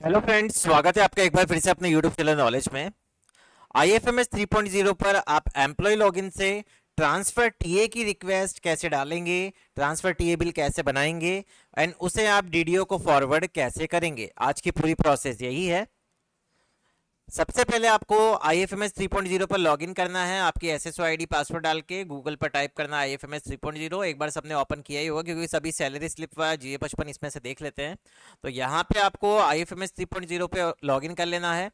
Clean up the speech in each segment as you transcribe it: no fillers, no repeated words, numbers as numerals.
Hello friends, स्वागत है आपका एक बार फिर से अपने यूट्यूब चैनल नॉलेज में। IFMS 3.0 पर आप एम्प्लॉय लॉगिन से ट्रांसफर टीए की रिक्वेस्ट कैसे डालेंगे, ट्रांसफर टीए बिल कैसे बनाएंगे एंड उसे आप डीडीओ को फॉरवर्ड कैसे करेंगे, आज की पूरी प्रोसेस यही है। सबसे पहले आपको IFMS 3.0 पर लॉगिन करना है। आपकी SSO ID पासवर्ड डाल के गूगल पर टाइप करना IFMS 3.0। एक बार सबने ओपन किया ही होगा क्योंकि सभी सैलरी स्लिप व GA55 इसमें से देख लेते हैं। तो यहाँ पे आपको IFMS 3.0 पे लॉगिन कर लेना है।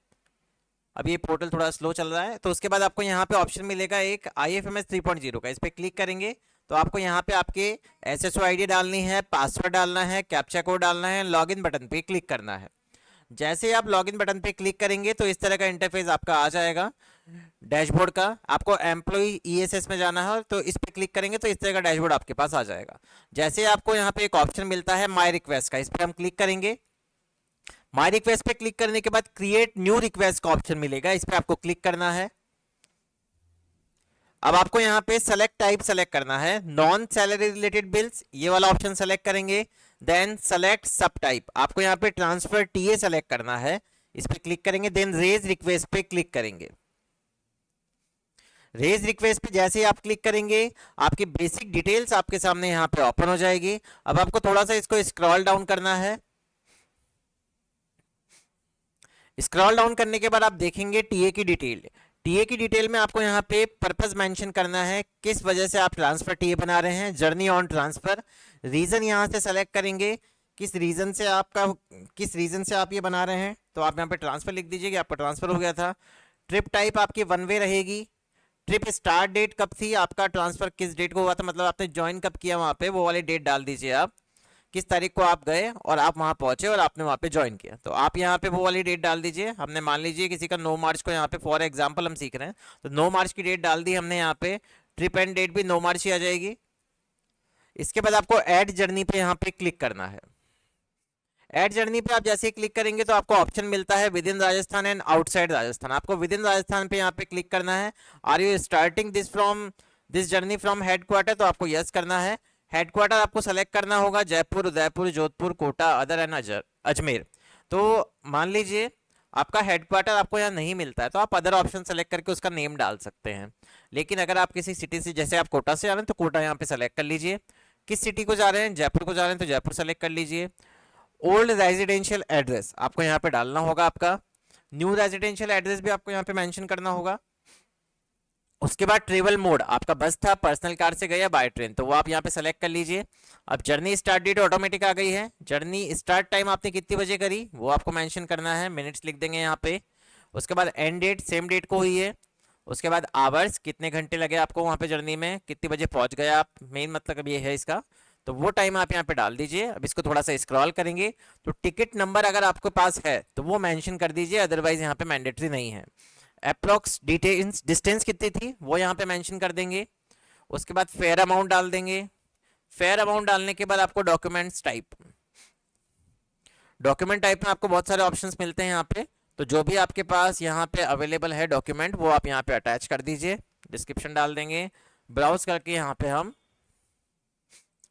अब ये पोर्टल थोड़ा स्लो चल रहा है। तो उसके बाद आपको यहाँ पे ऑप्शन मिलेगा एक IFMS 3.0 का, इस पर क्लिक करेंगे तो आपको यहाँ पे आपके SSO ID डालनी है, पासवर्ड डालना है, कैप्चा कोड डालना है, लॉगिन बटन पे क्लिक करना है। जैसे ही आप लॉगिन बटन पे क्लिक करेंगे तो इस तरह का इंटरफेस आपका आ जाएगा डैशबोर्ड का। आपको एम्प्लॉय ESS में जाना है तो इस पे क्लिक करेंगे तो इस तरह का डैशबोर्ड आपके पास आ जाएगा। जैसे ही आपको यहाँ पे एक ऑप्शन मिलता है माई रिक्वेस्ट का, इस पर हम क्लिक करेंगे। माई रिक्वेस्ट पे क्लिक करने के बाद क्रिएट न्यू रिक्वेस्ट का ऑप्शन मिलेगा, इस पर आपको क्लिक करना है। अब आपको यहाँ पे सेलेक्ट टाइप सेलेक्ट करना है, नॉन सैलरी रिलेटेड बिल्स, ये वाला ऑप्शन सेलेक्ट करेंगे। देन सेलेक्ट सब टाइप, आपको यहाँ पे ट्रांसफर टीए सेलेक्ट करना है, इस पे क्लिक करेंगे। देन रेज रिक्वेस्ट पे क्लिक करेंगे। रेज रिक्वेस्ट पे जैसे ही आप क्लिक करेंगे आपकी बेसिक डिटेल्स आपके सामने यहाँ पे ओपन हो जाएगी। अब आपको थोड़ा सा इसको स्क्रॉल डाउन करना है। स्क्रॉल डाउन करने के बाद आप देखेंगे टीए की डिटेल। टीए की डिटेल में आपको यहाँ पे पर्पस मेंशन करना है, किस वजह से आप ट्रांसफर टीए बना रहे हैं, जर्नी ऑन ट्रांसफर। रीजन यहाँ से सेलेक्ट करेंगे, किस रीजन से आप ये बना रहे हैं, तो आप यहाँ पे ट्रांसफर लिख दीजिए कि आपका ट्रांसफर हो गया था। ट्रिप टाइप आपकी वन वे रहेगी। ट्रिप स्टार्ट डेट कब थी, आपका ट्रांसफर किस डेट को हुआ था, मतलब आपने ज्वाइन कब किया वहाँ पे, वो वाली डेट डाल दीजिए आप। किस तारीख को आप गए और आप वहां पहुंचे और आपने वहां पे ज्वाइन किया, तो आप यहाँ पे वो वाली डेट डाल दीजिए। हमने मान लीजिए किसी का 9 मार्च को, यहाँ पे फॉर एग्जांपल हम सीख रहे हैं, तो 9 मार्च की डेट डाल दी हमने यहाँ पे। ट्रिप एंड डेट भी 9 मार्च ही आ जाएगी। इसके बाद आपको ऐड जर्नी पे यहाँ पे क्लिक करना है। ऐड जर्नी पे आप जैसे ही क्लिक करेंगे तो आपको ऑप्शन मिलता है with in Rajasthan and outside Rajasthan. आपको विद इन राजस्थान पे यहाँ पे क्लिक करना है। Are you starting this journey from headquarter, तो आपको यस करना है। हेडक्वार्टर आपको सेलेक्ट करना होगा, जयपुर, उदयपुर, जोधपुर, कोटा, अदर एंड अजमेर। तो मान लीजिए आपका हेडक्वार्टर आपको यहाँ नहीं मिलता है तो आप अदर ऑप्शन सेलेक्ट करके उसका नेम डाल सकते हैं। लेकिन अगर आप किसी सिटी से, जैसे आप कोटा से जा रहे हैं तो कोटा यहाँ पे सेलेक्ट कर लीजिए। किस सिटी को जा रहे हैं, जयपुर को जा रहे हैं तो जयपुर सेलेक्ट कर लीजिए। ओल्ड रेजिडेंशियल एड्रेस आपको यहाँ पे डालना होगा आपका। न्यू रेजिडेंशियल एड्रेस भी आपको यहाँ पे मेंशन करना होगा। उसके बाद ट्रेवल मोड, आपका बस था, पर्सनल कार से गया, बाय ट्रेन, तो वो आप यहाँ पे सेलेक्ट कर लीजिए। अब जर्नी स्टार्ट डेट ऑटोमेटिक आ गई है। जर्नी स्टार्ट टाइम आपने कितनी बजे करी वो आपको मेंशन करना है, मिनट्स लिख देंगे यहाँ पे। उसके बाद एंड डेट सेम डेट को हुई है। उसके बाद आवर्स, कितने घंटे लगे आपको वहाँ पे जर्नी में, कितनी बजे पहुँच गए आप, मेन मतलब ये है इसका। तो वो टाइम आप यहाँ पे डाल दीजिए। अब इसको थोड़ा सा स्क्रॉल करेंगे तो टिकट नंबर अगर आपके पास है तो वो मेंशन कर दीजिए, अदरवाइज यहाँ पे मैंडेटरी नहीं है। अप्रोक्स डिस्टेंस कितनी थी वो यहाँ पे मेंशन कर देंगे। उसके बाद फेयर अमाउंट डाल देंगे। फेयर अमाउंट डालने के बाद आपको डॉक्यूमेंट टाइप में आपको बहुत सारे ऑप्शंस मिलते हैं यहाँ पे। तो जो भी आपके पास यहाँ पे अवेलेबल है डॉक्यूमेंट वो आप यहाँ पे अटैच कर दीजिए। डिस्क्रिप्शन डाल देंगे, ब्राउज करके यहाँ पे हम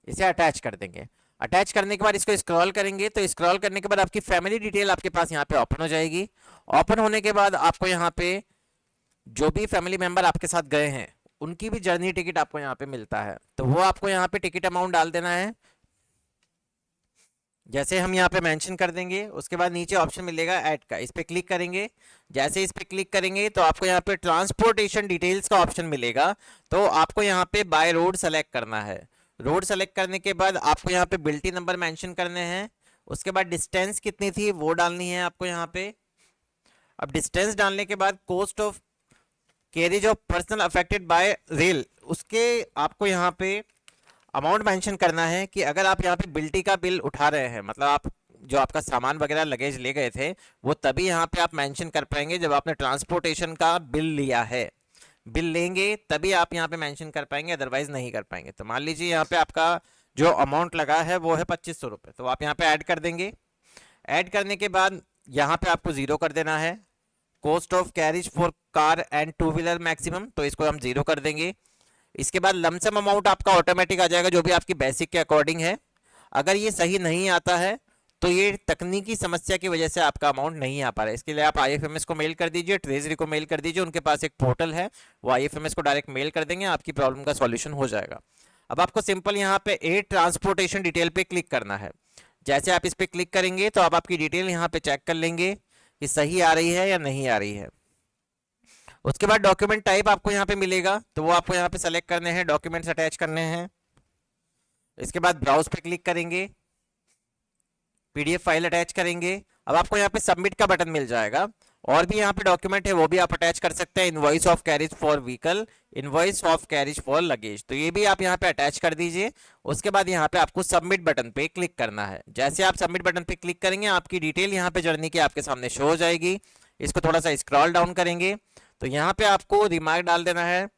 इसे अटैच कर देंगे। अटैच करने के बाद इसको स्क्रॉल करेंगे तो स्क्रॉल करने के बाद आपकी फैमिली डिटेल आपके पास यहाँ पे ओपन हो जाएगी। ओपन होने के बाद आपको यहाँ पे जो भी फैमिली मेंबर आपके साथ गए हैं उनकी भी जर्नी टिकट आपको यहाँ पे मिलता है, तो वो आपको यहाँ पे टिकट अमाउंट डाल देना है, जैसे हम यहाँ पे मेंशन कर देंगे। उसके बाद नीचे ऑप्शन मिलेगा ऐड का, इस पे क्लिक करेंगे। जैसे इस पे क्लिक करेंगे तो आपको यहाँ पे ट्रांसपोर्टेशन डिटेल्स का ऑप्शन मिलेगा, तो आपको यहाँ पे बाय रोड सेलेक्ट करना है। रोड सेलेक्ट करने के बाद आपको यहाँ पे बिल्टी नंबर मेंशन करने हैं। उसके बाद डिस्टेंस कितनी थी वो डालनी है आपको यहाँ पे। अब डिस्टेंस डालने के बाद cost of carriage of personal affected by rail, उसके आपको यहाँ पे अमाउंट मेंशन करना है कि अगर आप यहाँ पे बिल्टी का बिल उठा रहे हैं, मतलब आप जो आपका सामान वगैरह लगेज ले गए थे वो तभी यहाँ पे आप मेंशन कर पाएंगे जब आपने ट्रांसपोर्टेशन का बिल लिया है। बिल लेंगे तभी आप यहाँ पे मेंशन कर पाएंगे, अदरवाइज नहीं कर पाएंगे। तो मान लीजिए यहाँ पे आपका जो अमाउंट लगा है वो है 2500 रुपये, तो आप यहाँ पे ऐड कर देंगे। ऐड करने के बाद यहाँ पे आपको जीरो कर देना है। Cost of carriage for car and two wheeler maximum, तो इसको हम जीरो कर देंगे। इसके बाद लमसम अमाउंट आपका ऑटोमेटिक आ जाएगा जो भी आपकी बेसिक के अकॉर्डिंग है। अगर ये सही नहीं आता है तो ये तकनीकी समस्या की वजह से आपका अमाउंट नहीं आ पा रहा है। इसके लिए आप आईएफएमएस को मेल कर दीजिए, ट्रेजरी को मेल कर दीजिए, उनके पास एक पोर्टल है, वो आईएफएमएस को डायरेक्ट मेल कर देंगे, आपकी प्रॉब्लम का सॉल्यूशन हो जाएगा। अब आपको सिंपल यहाँ पे एड ट्रांसपोर्टेशन डिटेल पे क्लिक करना है। जैसे आप इस पर क्लिक करेंगे तो आप आपकी डिटेल यहाँ पे चेक कर लेंगे कि सही आ रही है या नहीं आ रही है। उसके बाद डॉक्यूमेंट टाइप आपको यहाँ पे मिलेगा, तो वो आपको यहाँ पे सेलेक्ट करने हैं, डॉक्यूमेंट्स अटैच करने हैं। इसके बाद ब्राउज पे क्लिक करेंगे, पीडीएफ फाइल अटैच करेंगे। अब आपको यहाँ पे सबमिट का बटन मिल जाएगा, और भी यहाँ पे डॉक्यूमेंट है वो भी आप अटैच कर सकते हैं। Invoice of carriage for vehicle, invoice of carriage for luggage, तो ये भी आप यहाँ पे अटैच कर दीजिए। उसके बाद यहाँ पे आपको सबमिट बटन पे क्लिक करना है। जैसे आप सबमिट बटन पे क्लिक करेंगे आपकी डिटेल यहाँ पे जर्नी की आपके सामने शो हो जाएगी। इसको थोड़ा सा स्क्रॉल डाउन करेंगे तो यहाँ पे आपको रिमार्क डाल देना है।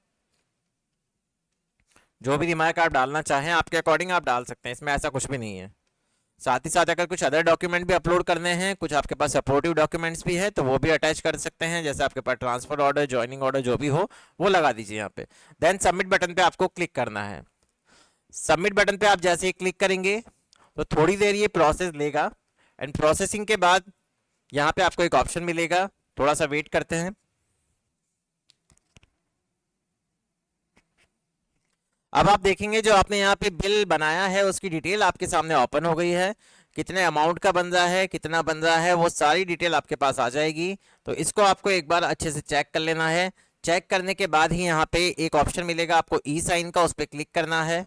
जो भी रिमार्क आप डालना चाहें आपके अकॉर्डिंग आप डाल सकते हैं, इसमें ऐसा कुछ भी नहीं है। साथ ही साथ अगर कुछ अदर डॉक्यूमेंट भी अपलोड करने हैं, कुछ आपके पास सपोर्टिव डॉक्यूमेंट्स भी है, तो वो भी अटैच कर सकते हैं। जैसे आपके पास ट्रांसफर ऑर्डर, ज्वाइनिंग ऑर्डर जो भी हो वो लगा दीजिए यहाँ पे। देन सबमिट बटन पे आपको क्लिक करना है। सबमिट बटन पे आप जैसे ही क्लिक करेंगे तो थोड़ी देर ये प्रोसेस लेगा, एंड प्रोसेसिंग के बाद यहाँ पे आपको एक ऑप्शन मिलेगा, थोड़ा सा वेट करते हैं। अब आप देखेंगे जो आपने यहाँ पे बिल बनाया है उसकी डिटेल आपके सामने ओपन हो गई है। कितने अमाउंट का बन रहा है, कितना बन रहा है, वो सारी डिटेल आपके पास आ जाएगी। तो इसको आपको एक बार अच्छे से चेक कर लेना है। चेक करने के बाद ही यहाँ पे एक ऑप्शन मिलेगा आपको ई साइन का, उस पर क्लिक करना है।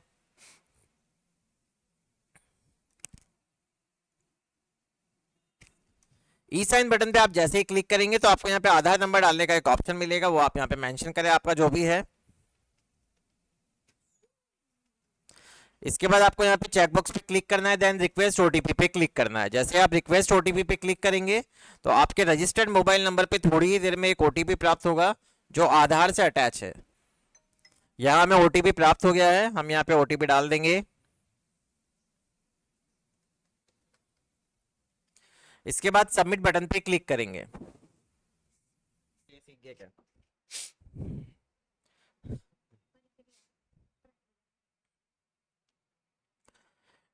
ई साइन बटन पे आप जैसे ही क्लिक करेंगे तो आपको यहाँ पे आधार नंबर डालने का एक ऑप्शन मिलेगा, वो आप यहाँ पे मेंशन करें आपका जो भी है। इसके बाद आपको यहाँ पे चेकबॉक्स पे क्लिक करना है, देन रिक्वेस्ट ओटीपी पे क्लिक करना है। जैसे आप रिक्वेस्ट ओटीपी पे क्लिक करेंगे तो आपके रजिस्टर्ड मोबाइल नंबर पे थोड़ी ही देर में एक ओटीपी प्राप्त होगा जो आधार से अटैच है। यहाँ हमें ओटीपी प्राप्त हो गया है, हम यहाँ पे ओटीपी डाल देंगे। इसके बाद सबमिट बटन पे क्लिक करेंगे। सीख गया क्या?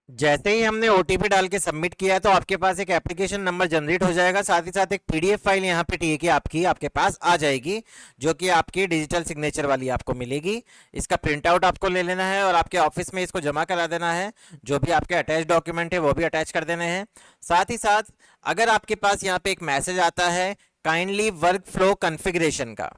जैसे ही हमने ओटीपी डाल के सबमिट किया तो आपके पास एक एप्लीकेशन नंबर जनरेट हो जाएगा, साथ ही साथ एक पीडीएफ फाइल यहाँ पे टीए की आपके पास आ जाएगी, जो कि आपकी डिजिटल सिग्नेचर वाली आपको मिलेगी। इसका प्रिंट आउट आपको ले लेना है और आपके ऑफिस में इसको जमा करा देना है। जो भी आपके अटैच डॉक्यूमेंट है वो भी अटैच कर देने हैं। साथ ही साथ अगर आपके पास यहाँ पे एक मैसेज आता है काइंडली वर्क फ्लो कन्फिग्रेशन का,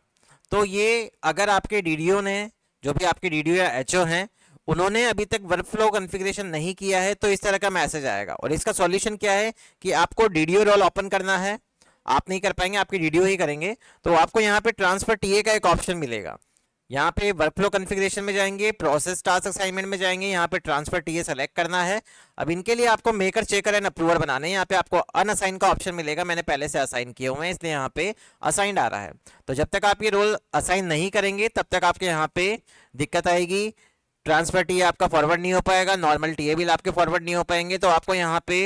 तो ये अगर आपके डीडीओ ने, जो भी आपके डीडीओ या एचओ हैं, उन्होंने अभी तक वर्क फ्लो कॉन्फ़िगरेशन नहीं किया है तो इस तरह का मैसेज आएगा। और इसका सॉल्यूशन क्या है कि आपको डीडीओ रोल ओपन करना है। आप नहीं कर पाएंगे, आपकी डीडीओ ही करेंगे, तो आपको यहाँ पे ट्रांसफर टीए का एक ऑप्शन मिलेगा। यहाँ पे वर्क फ्लो कॉन्फ़िगरेशन में जाएंगे, प्रोसेस टास्क असाइनमेंट में जाएंगे, यहाँ पे ट्रांसफर टीए सेलेक्ट करना है। अब इनके लिए आपको मेकर, चेकर एंड अप्रूवर बनाने हैं। यहाँ पे आपको अनअसाइन का ऑप्शन मिलेगा, मैंने पहले से असाइन किए हुए हैं इसलिए यहाँ पे असाइंड आ रहा है। तो जब तक आप ये रोल असाइन नहीं करेंगे तब तक आपके यहाँ पे दिक्कत आएगी। ट्रांसफर टीए आपका फॉरवर्ड नहीं हो पाएगा, नॉर्मल टीए बिल आपके फॉरवर्ड नहीं हो पाएंगे। तो आपको यहाँ पे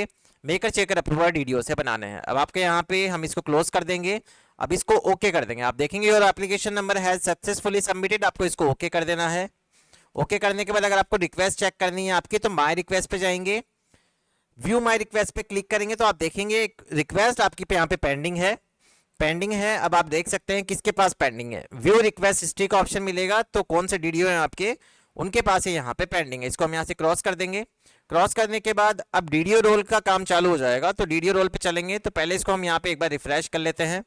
मेकर, चेकर, अप्रूवर डीडीओ से बनाने हैं। अब आपके यहाँ पे हम इसको क्लोज कर देंगे, अब इसको ओके कर देंगे। आप देखेंगे your application number has successfully submitted, आपको इसको ओके कर देना है। ओके करने के बाद अगर आपको रिक्वेस्ट चेक करनी है आपकी, तो माई रिक्वेस्ट पे जाएंगे, व्यू माई रिक्वेस्ट पे क्लिक करेंगे तो आप देखेंगे एक रिक्वेस्ट आपकी पे यहाँ पे पेंडिंग है। अब आप देख सकते हैं किसके पास पेंडिंग है। व्यू रिक्वेस्ट हिस्ट्री का ऑप्शन मिलेगा, तो कौन से डीडीओ हैं आपके, उनके पास ही यहाँ पे पेंडिंग है। इसको हम यहाँ से क्रॉस कर देंगे। क्रॉस करने के बाद अब डीडीओ रोल का काम चालू हो जाएगा, तो डीडीओ रोल पे चलेंगे। तो पहले इसको हम यहाँ पे एक बार रिफ्रेश कर लेते हैं,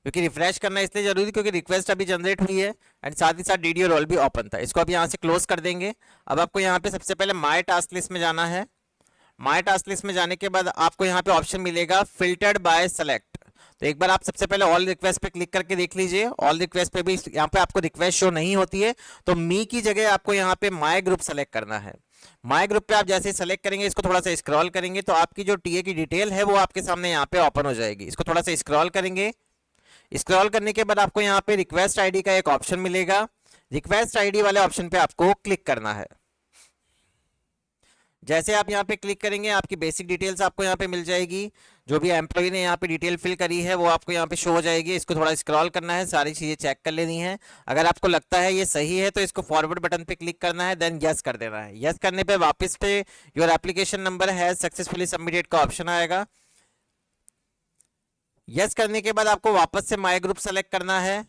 क्योंकि रिफ्रेश करना इसलिए जरूरी क्योंकि रिक्वेस्ट अभी जनरेट हुई है एंड साथ ही साथ डीडीओ रोल भी ओपन था। इसको अभी यहाँ से क्लोज कर देंगे। अब आपको यहाँ पे सबसे पहले माई टास्क लिस्ट में जाना है। माई टास्क लिस्ट में जाने के बाद आपको यहाँ पे ऑप्शन मिलेगा फिल्टर्ड बाय सेलेक्ट। तो एक बार आप सबसे पहले ऑल रिक्वेस्ट पे क्लिक करके देख लीजिए। ऑल रिक्वेस्ट पे भी यहाँ पे आपको रिक्वेस्ट शो नहीं होती है, तो मी की जगह आपको यहाँ पे माई ग्रुप सेलेक्ट करना है। माई ग्रुप पे आप जैसे ही सेलेक्ट करेंगे, इसको थोड़ा सा स्क्रॉल करेंगे तो आपकी जो टीए की डिटेल है वो आपके सामने यहाँ पे ओपन हो जाएगी। इसको थोड़ा सा स्क्रॉल करेंगे। स्क्रॉल करने के बाद आपको यहाँ पे रिक्वेस्ट आईडी का एक ऑप्शन मिलेगा। रिक्वेस्ट आईडी वाले ऑप्शन पे आपको क्लिक करना है। जैसे आप यहाँ पे क्लिक करेंगे आपकी बेसिक डिटेल्स आपको यहाँ पे मिल जाएगी। जो भी एम्प्लॉय ने यहाँ पे डिटेल फिल करी है वो आपको यहाँ पे शो हो जाएगी। इसको थोड़ा स्क्रॉल करना है, सारी चीज़ें चेक कर लेनी है। अगर आपको लगता है ये सही है तो इसको फॉरवर्ड बटन पे क्लिक करना है, देन यस कर देना है। यस करने पे वापस पे योर एप्लीकेशन नंबर है सक्सेसफुली सबमिटेड का ऑप्शन आएगा। यस करने के बाद आपको वापस से माई ग्रुप सेलेक्ट करना है,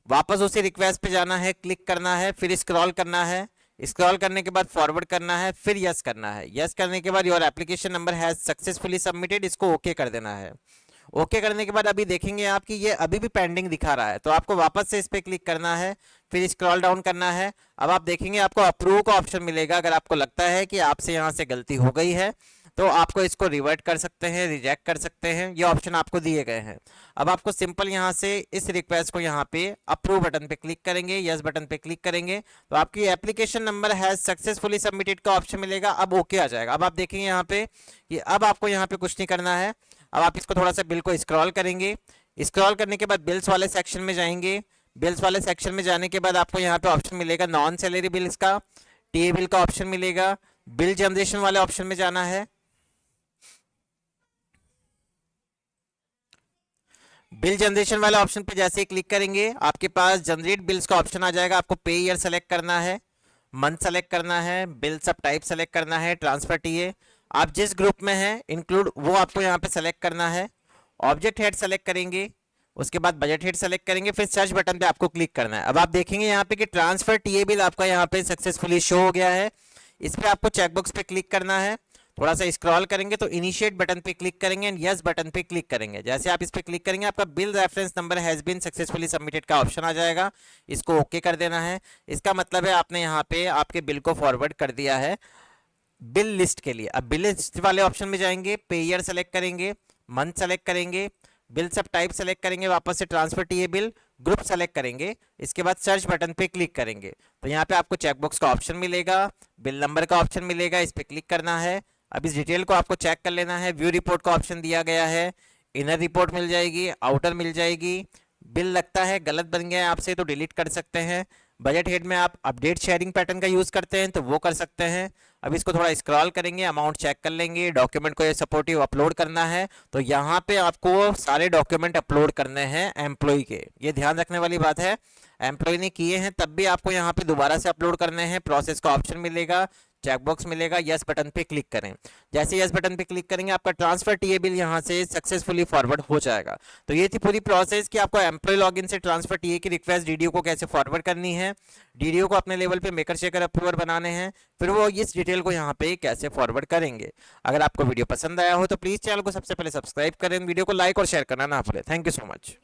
वापस उसी रिक्वेस्ट पे जाना है, क्लिक करना है, फिर स्क्रॉल करना है। स्क्रॉल करने के बाद फॉरवर्ड करना है, फिर यस करना है। यस करने के बाद your application number has successfully submitted, इसको ओके कर देना है। ओके करने के बाद अभी देखेंगे आप कि ये अभी भी पेंडिंग दिखा रहा है, तो आपको वापस से इस पर क्लिक करना है, फिर स्क्रॉल डाउन करना है। अब आप देखेंगे आपको अप्रूव का ऑप्शन मिलेगा। अगर आपको लगता है कि आपसे यहाँ से गलती हो गई है तो आपको इसको रिवर्ट कर सकते हैं, रिजेक्ट कर सकते हैं, ये ऑप्शन आपको दिए गए हैं। अब आपको सिंपल यहाँ से इस रिक्वेस्ट को यहाँ पे अप्रूव बटन पे क्लिक करेंगे, यस बटन पे क्लिक करेंगे तो आपकी application number has successfully submitted का ऑप्शन मिलेगा। अब ओके आ जाएगा। अब आप देखेंगे यहाँ पे कि अब आपको यहाँ पे कुछ नहीं करना है। अब आप इसको थोड़ा सा बिल को स्क्रॉल करेंगे, स्क्रॉल करने के बाद बिल्स वाले सेक्शन में जाएंगे। बिल्स वाले सेक्शन में जाने के बाद आपको यहाँ पे ऑप्शन मिलेगा नॉन सैलरी बिल्स का, टीए बिल का ऑप्शन मिलेगा। बिल जनरेशन वाले ऑप्शन में जाना है। बिल जनरेशन वाले ऑप्शन पे जैसे ही क्लिक करेंगे आपके पास जनरेट बिल्स का ऑप्शन आ जाएगा। आपको पे ईयर सेलेक्ट करना है, मंथ सेलेक्ट करना है, बिल सब टाइप सेलेक्ट करना है, ट्रांसफर टीए आप जिस ग्रुप में हैं इंक्लूड वो आपको यहाँ पे सेलेक्ट करना है। ऑब्जेक्ट हेड सेलेक्ट करेंगे, उसके बाद बजट हेड सेलेक्ट करेंगे, फिर सर्च बटन पे आपको क्लिक करना है। अब आप देखेंगे यहाँ पे कि ट्रांसफर टीए बिल आपका यहाँ पे सक्सेसफुली शो हो गया है। इस पर आपको चेकबॉक्स पे क्लिक करना है। थोड़ा सा स्क्रॉल करेंगे तो इनिशिएट बटन पे क्लिक करेंगे एंड यस बटन पे क्लिक करेंगे। जैसे आप इस पे क्लिक करेंगे आपका bill reference number has been successfully submitted का ऑप्शन आ जाएगा, इसको ओके कर देना है। इसका मतलब है आपने यहाँ पे आपके बिल को फॉरवर्ड कर दिया है बिल लिस्ट के लिए। अब बिल लिस्ट वाले ऑप्शन में जाएंगे, पे ईयर सेलेक्ट करेंगे, मंथ सेलेक्ट करेंगे, बिल सब टाइप सेलेक्ट करेंगे, वापस से transfer TA bill group select करेंगे, इसके बाद सर्च बटन पे क्लिक करेंगे तो यहाँ पे आपको चेकबॉक्स का ऑप्शन मिलेगा, बिल नंबर का ऑप्शन मिलेगा, इस पर क्लिक करना है। अब इस डिटेल को आपको चेक कर लेना है। व्यू रिपोर्ट का ऑप्शन दिया गया है, इनर रिपोर्ट मिल जाएगी, आउटर मिल जाएगी। बिल लगता है गलत बन गया है आपसे तो डिलीट कर सकते हैं। बजट हेड में आप अपडेट शेयरिंग पैटर्न का यूज़ करते हैं तो वो कर सकते हैं। अब इसको थोड़ा स्क्रॉल करेंगे, अमाउंट चेक कर लेंगे, डॉक्यूमेंट को ये सपोर्टिव अपलोड करना है तो यहाँ पे आपको सारे डॉक्यूमेंट अपलोड करने हैं एम्प्लॉय के। ये ध्यान रखने वाली बात है, एम्प्लॉय ने किए हैं तब भी आपको यहाँ पे दोबारा से अपलोड करने हैं। प्रोसेस का ऑप्शन मिलेगा, चेकबॉक्स मिलेगा, यस बटन पे क्लिक करें। जैसे यस बटन पे क्लिक करेंगे आपका ट्रांसफर टीए बिल यहाँ से सक्सेसफुली फॉरवर्ड हो जाएगा। तो ये थी पूरी प्रोसेस कि आपको एम्प्लॉय लॉगिन से ट्रांसफर टीए की रिक्वेस्ट डीडीओ को कैसे फॉरवर्ड करनी है, डीडीओ को अपने लेवल पे मेकर शेकर अप्रूवर बनाने हैं, फिर वो इस डिटेल को यहाँ पे कैसे फॉरवर्ड करेंगे। अगर आपको वीडियो पसंद आया हो तो प्लीज़ चैनल को सबसे पहले सब्सक्राइब करें, वीडियो को लाइक और शेयर करना ना भूलें। Thank you so much.